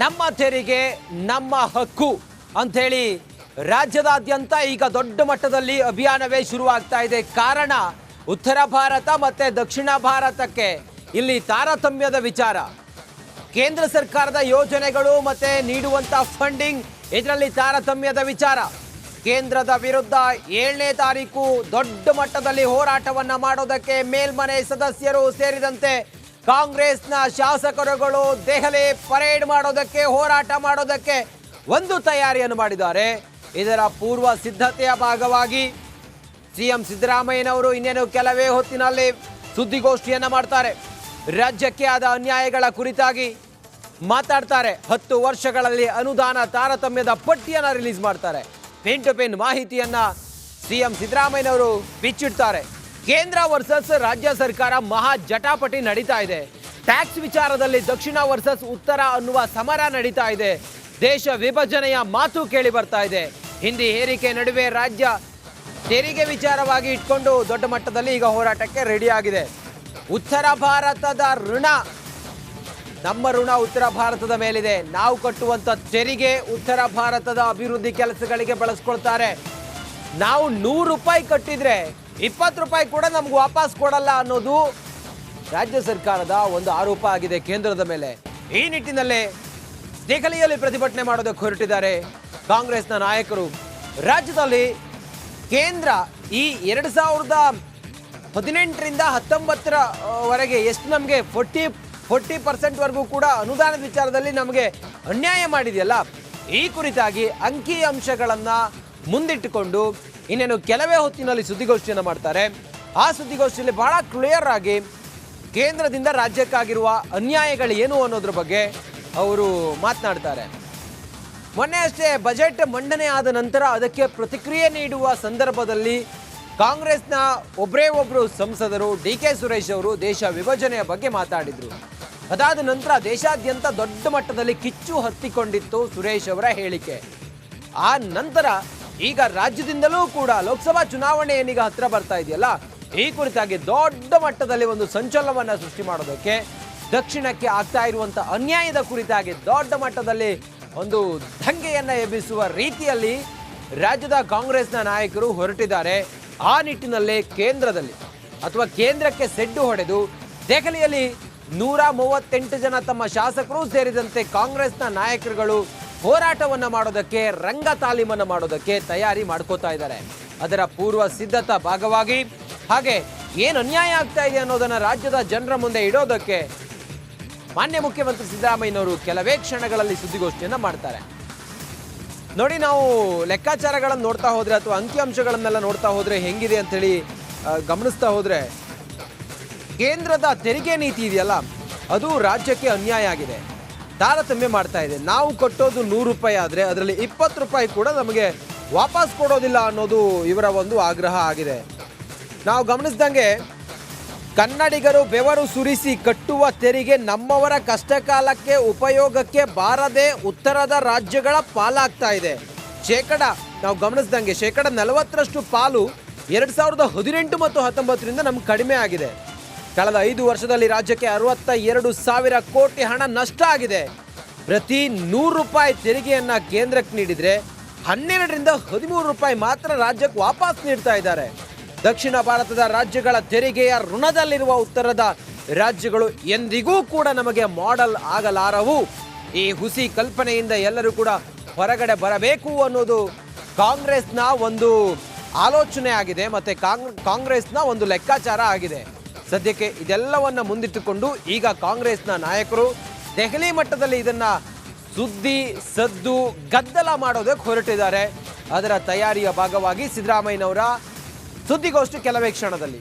ನಮ್ಮ ತೆರಿಗೆ ನಮ್ಮ ಹಕ್ಕು ಅಂಥೇಳಿ ರಾಜ್ಯದಾದ್ಯಂತ ಈಗ ದೊಡ್ಡ ಮಟ್ಟದಲ್ಲಿ ಅಭಿಯಾನವೇ ಶುರುವಾಗ್ತಾ ಇದೆ. ಕಾರಣ ಉತ್ತರ ಭಾರತ ಮತ್ತು ದಕ್ಷಿಣ ಭಾರತಕ್ಕೆ ಇಲ್ಲಿ ತಾರತಮ್ಯದ ವಿಚಾರ. ಕೇಂದ್ರ ಸರ್ಕಾರದ ಯೋಜನೆಗಳು ಮತ್ತು ನೀಡುವಂಥ ಫಂಡಿಂಗ್ ಇದರಲ್ಲಿ ತಾರತಮ್ಯದ ವಿಚಾರ. ಕೇಂದ್ರದ ವಿರುದ್ಧ 7ನೇ ತಾರೀಕು ದೊಡ್ಡ ಮಟ್ಟದಲ್ಲಿ ಹೋರಾಟವನ್ನು ಮಾಡೋದಕ್ಕೆ ಮೇಲ್ಮನೆ ಸದಸ್ಯರು ಸೇರಿದಂತೆ ಕಾಂಗ್ರೆಸ್ನ ಶಾಸಕರುಗಳು ದೆಹಲಿ ಪರೇಡ್ ಮಾಡೋದಕ್ಕೆ ಹೋರಾಟ ಮಾಡೋದಕ್ಕೆ ಒಂದು ತಯಾರಿಯನ್ನು ಮಾಡಿದ್ದಾರೆ. ಇದರ ಪೂರ್ವ ಸಿದ್ಧತೆಯ ಭಾಗವಾಗಿ ಸಿಎಂ ಸಿದ್ದರಾಮಯ್ಯನವರು ಇನ್ನೇನು ಕೆಲವೇ ಹೊತ್ತಿನಲ್ಲಿ ಸುದ್ದಿಗೋಷ್ಠಿಯನ್ನು ಮಾಡ್ತಾರೆ. ರಾಜ್ಯಕ್ಕೆ ಆದ ಅನ್ಯಾಯಗಳ ಕುರಿತಾಗಿ ಮಾತಾಡ್ತಾರೆ. 10 ವರ್ಷಗಳಲ್ಲಿ ಅನುದಾನ ತಾರತಮ್ಯದ ಪಟ್ಟಿಯನ್ನು ರಿಲೀಸ್ ಮಾಡ್ತಾರೆ. ಪೆನ್ ಟು ಪೆನ್ ಮಾಹಿತಿಯನ್ನ ಸಿಎಂ ಸಿದ್ದರಾಮಯ್ಯನವರು ಬಿಚ್ಚಿಡ್ತಾರೆ. ಕೇಂದ್ರ ವರ್ಸಸ್ ರಾಜ್ಯ ಸರ್ಕಾರ ಮಹಾ ಜಟಾಪಟಿ ನಡೀತಾ ಇದೆ. ಟ್ಯಾಕ್ಸ್ ವಿಚಾರದಲ್ಲಿ ದಕ್ಷಿಣ ವರ್ಸಸ್ ಉತ್ತರ ಅನ್ನುವ ಸಮರ ನಡೀತಾ ಇದೆ. ದೇಶ ವಿಭಜನೆಯ ಮಾತು ಕೇಳಿ ಬರ್ತಾ ಇದೆ. ಹಿಂದಿ ಹೇರಿಕೆ ನಡುವೆ ರಾಜ್ಯ ತೆರಿಗೆ ವಿಚಾರವಾಗಿ ಇಟ್ಕೊಂಡು ದೊಡ್ಡ ಮಟ್ಟದಲ್ಲಿ ಈಗ ಹೋರಾಟಕ್ಕೆ ರೆಡಿ ಆಗಿದೆ. ಉತ್ತರ ಭಾರತದ ಋಣ, ನಮ್ಮ ಋಣ ಉತ್ತರ ಭಾರತದ ಮೇಲಿದೆ. ನಾವು ಕಟ್ಟುವಂಥ ತೆರಿಗೆ ಉತ್ತರ ಭಾರತದ ಅಭಿವೃದ್ಧಿ ಕೆಲಸಗಳಿಗೆ ಬಳಸ್ಕೊಳ್ತಾರೆ. ನಾವು 100 ರೂಪಾಯಿ ಕಟ್ಟಿದ್ರೆ 20 ರೂಪಾಯಿ ಕೂಡ ನಮ್ಗೆ ವಾಪಸ್ ಕೊಡಲ್ಲ ಅನ್ನೋದು ರಾಜ್ಯ ಸರ್ಕಾರದ ಒಂದು ಆರೋಪ ಆಗಿದೆ ಕೇಂದ್ರದ ಮೇಲೆ. ಈ ನಿಟ್ಟಿನಲ್ಲೇ ದೆಹಲಿಯಲ್ಲಿ ಪ್ರತಿಭಟನೆ ಮಾಡೋದಕ್ಕೆ ಹೊರಟಿದ್ದಾರೆ ಕಾಂಗ್ರೆಸ್ನ ನಾಯಕರು. ರಾಜ್ಯದಲ್ಲಿ ಕೇಂದ್ರ ಈ 2018ರಿಂದ 19ವರೆಗೆ ಎಷ್ಟು ನಮಗೆ 40% ಕೂಡ ಅನುದಾನದ ವಿಚಾರದಲ್ಲಿ ನಮಗೆ ಅನ್ಯಾಯ ಮಾಡಿದೆಯಲ್ಲ, ಈ ಕುರಿತಾಗಿ ಅಂಕಿ ಅಂಶಗಳನ್ನು ಮುಂದಿಟ್ಟುಕೊಂಡು ಇನ್ನೇನು ಕೆಲವೇ ಹೊತ್ತಿನಲ್ಲಿ ಸುದ್ದಿಗೋಷ್ಠಿಯನ್ನು ಮಾಡ್ತಾರೆ. ಆ ಸುದ್ದಿಗೋಷ್ಠಿಯಲ್ಲಿ ಬಹಳ ಕ್ಲಿಯರ್ ಆಗಿ ಕೇಂದ್ರದಿಂದ ರಾಜ್ಯಕ್ಕಾಗಿರುವ ಅನ್ಯಾಯಗಳು ಏನು ಅನ್ನೋದ್ರ ಬಗ್ಗೆ ಅವರು ಮಾತನಾಡ್ತಾರೆ. ಮೊನ್ನೆ ಅಷ್ಟೇ ಬಜೆಟ್ ಮಂಡನೆ ಆದ ನಂತರ ಅದಕ್ಕೆ ಪ್ರತಿಕ್ರಿಯೆ ನೀಡುವ ಸಂದರ್ಭದಲ್ಲಿ ಕಾಂಗ್ರೆಸ್ನ ಒಬ್ಬರು ಸಂಸದರು DK ಸುರೇಶ್ ಅವರು ದೇಶ ವಿಭಜನೆಯ ಬಗ್ಗೆ ಮಾತಾಡಿದರು. ಅದಾದ ನಂತರ ದೇಶಾದ್ಯಂತ ದೊಡ್ಡ ಮಟ್ಟದಲ್ಲಿ ಕಿಚ್ಚು ಹತ್ತಿಕೊಂಡಿತ್ತು ಸುರೇಶ್ ಅವರ ಹೇಳಿಕೆ. ಆ ನಂತರ ಈಗ ರಾಜ್ಯದಿಂದಲೂ ಕೂಡ ಲೋಕಸಭಾ ಚುನಾವಣೆ ಏನೀಗ ಹತ್ರ ಬರ್ತಾ ಇದೆಯಲ್ಲ, ಈ ಕುರಿತಾಗಿ ದೊಡ್ಡ ಮಟ್ಟದಲ್ಲಿ ಒಂದು ಸಂಚಲನವನ್ನು ಸೃಷ್ಟಿ ಮಾಡೋದಕ್ಕೆ ದಕ್ಷಿಣಕ್ಕೆ ಆಗ್ತಾ ಇರುವಂಥ ಅನ್ಯಾಯದ ಕುರಿತಾಗಿ ದೊಡ್ಡ ಮಟ್ಟದಲ್ಲಿ ಒಂದು ದಂಗೆಯನ್ನು ಎಬ್ಬಿಸುವ ರೀತಿಯಲ್ಲಿ ರಾಜ್ಯದ ಕಾಂಗ್ರೆಸ್ನ ನಾಯಕರು ಹೊರಟಿದ್ದಾರೆ. ಆ ನಿಟ್ಟಿನಲ್ಲೇ ಕೇಂದ್ರದಲ್ಲಿ ಅಥವಾ ಕೇಂದ್ರಕ್ಕೆ ಸೆಡ್ಡು ಹೊಡೆದು ದೆಹಲಿಯಲ್ಲಿ 138 ಜನ ತಮ್ಮ ಶಾಸಕರು ಸೇರಿದಂತೆ ಕಾಂಗ್ರೆಸ್ನ ನಾಯಕರುಗಳು ಹೋರಾಟವನ್ನು ಮಾಡೋದಕ್ಕೆ, ರಂಗ ತಾಲೀಮನ್ನು ಮಾಡೋದಕ್ಕೆ ತಯಾರಿ ಮಾಡ್ಕೋತಾ ಇದ್ದಾರೆ. ಅದರ ಪೂರ್ವ ಸಿದ್ಧತಾ ಭಾಗವಾಗಿ ಹಾಗೆ ಏನು ಅನ್ಯಾಯ ಆಗ್ತಾ ಇದೆ ಅನ್ನೋದನ್ನು ರಾಜ್ಯದ ಜನರ ಮುಂದೆ ಇಡೋದಕ್ಕೆ ಮಾನ್ಯ ಮುಖ್ಯಮಂತ್ರಿ ಸಿದ್ದರಾಮಯ್ಯನವರು ಕೆಲವೇ ಕ್ಷಣಗಳಲ್ಲಿ ಸುದ್ದಿಗೋಷ್ಠಿಯನ್ನು ಮಾಡ್ತಾರೆ. ನೋಡಿ, ನಾವು ಲೆಕ್ಕಾಚಾರಗಳನ್ನು ನೋಡ್ತಾ ಹೋದರೆ ಅಥವಾ ಅಂಕಿಅಂಶಗಳನ್ನೆಲ್ಲ ನೋಡ್ತಾ ಹೋದರೆ ಹೆಂಗಿದೆ ಅಂಥೇಳಿ ಗಮನಿಸ್ತಾ ಹೋದರೆ ಕೇಂದ್ರದ ತೆರಿಗೆ ನೀತಿ ಇದೆಯಲ್ಲ, ಅದು ರಾಜ್ಯಕ್ಕೆ ಅನ್ಯಾಯ ಆಗಿದೆ, ತಾರತಮ್ಯ ಮಾಡ್ತಾ ಇದೆ. ನಾವು ಕಟ್ಟೋದು 100 ರೂಪಾಯಿ ಆದರೆ ಅದರಲ್ಲಿ 20 ರೂಪಾಯಿ ಕೂಡ ನಮಗೆ ವಾಪಸ್ ಕೊಡೋದಿಲ್ಲ ಅನ್ನೋದು ಇವರ ಒಂದು ಆಗ್ರಹ ಆಗಿದೆ. ನಾವು ಗಮನಿಸ್ದಂಗೆ ಕನ್ನಡಿಗರು ಬೆವರು ಸುರಿಸಿ ಕಟ್ಟುವ ತೆರಿಗೆ ನಮ್ಮವರ ಕಷ್ಟಕಾಲಕ್ಕೆ ಉಪಯೋಗಕ್ಕೆ ಬಾರದೆ ಉತ್ತರದ ರಾಜ್ಯಗಳ ಪಾಲಾಗ್ತಾ ಇದೆ. ನಾವು ಗಮನಿಸ್ದಂಗೆ 40% ಪಾಲು 2018 ಮತ್ತು 19ರಿಂದ ನಮ್ಗೆ ಕಡಿಮೆ ಆಗಿದೆ. ಕಳೆದ 5 ವರ್ಷದಲ್ಲಿ ರಾಜ್ಯಕ್ಕೆ 62,000 ಕೋಟಿ ಹಣ ನಷ್ಟ ಆಗಿದೆ. ಪ್ರತಿ 100 ರೂಪಾಯಿ ತೆರಿಗೆಯನ್ನು ಕೇಂದ್ರಕ್ಕೆ ನೀಡಿದರೆ 12ರಿಂದ 13 ರೂಪಾಯಿ ಮಾತ್ರ ರಾಜ್ಯಕ್ಕೆ ವಾಪಸ್ ನೀಡ್ತಾ ಇದ್ದಾರೆ. ದಕ್ಷಿಣ ಭಾರತದ ರಾಜ್ಯಗಳ ತೆರಿಗೆಯ ಋಣದಲ್ಲಿರುವ ಉತ್ತರದ ರಾಜ್ಯಗಳು ಎಂದಿಗೂ ಕೂಡ ನಮಗೆ ಮಾಡೆಲ್ ಆಗಲಾರವು. ಈ ಹುಸಿ ಕಲ್ಪನೆಯಿಂದ ಎಲ್ಲರೂ ಕೂಡ ಹೊರಗಡೆ ಬರಬೇಕು ಅನ್ನೋದು ಕಾಂಗ್ರೆಸ್ನ ಒಂದು ಆಲೋಚನೆ ಆಗಿದೆ ಮತ್ತು ಕಾಂಗ್ರೆಸ್ನ ಒಂದು ಲೆಕ್ಕಾಚಾರ ಆಗಿದೆ. ಸದ್ಯಕ್ಕೆ ಇದೆಲ್ಲವನ್ನ ಮುಂದಿಟ್ಟುಕೊಂಡು ಈಗ ಕಾಂಗ್ರೆಸ್ನ ನಾಯಕರು ದೆಹಲಿ ಮಟ್ಟದಲ್ಲಿ ಇದನ್ನ ಸುದ್ದಿ ಸದ್ದು ಗದ್ದಲ ಮಾಡೋದಕ್ಕೆ ಹೊರಟಿದ್ದಾರೆ. ಅದರ ತಯಾರಿಯ ಭಾಗವಾಗಿ ಸಿದ್ದರಾಮಯ್ಯನವರ ಸುದ್ದಿಗೋಷ್ಠಿ ಕೆಲವೇ ಕ್ಷಣದಲ್ಲಿ.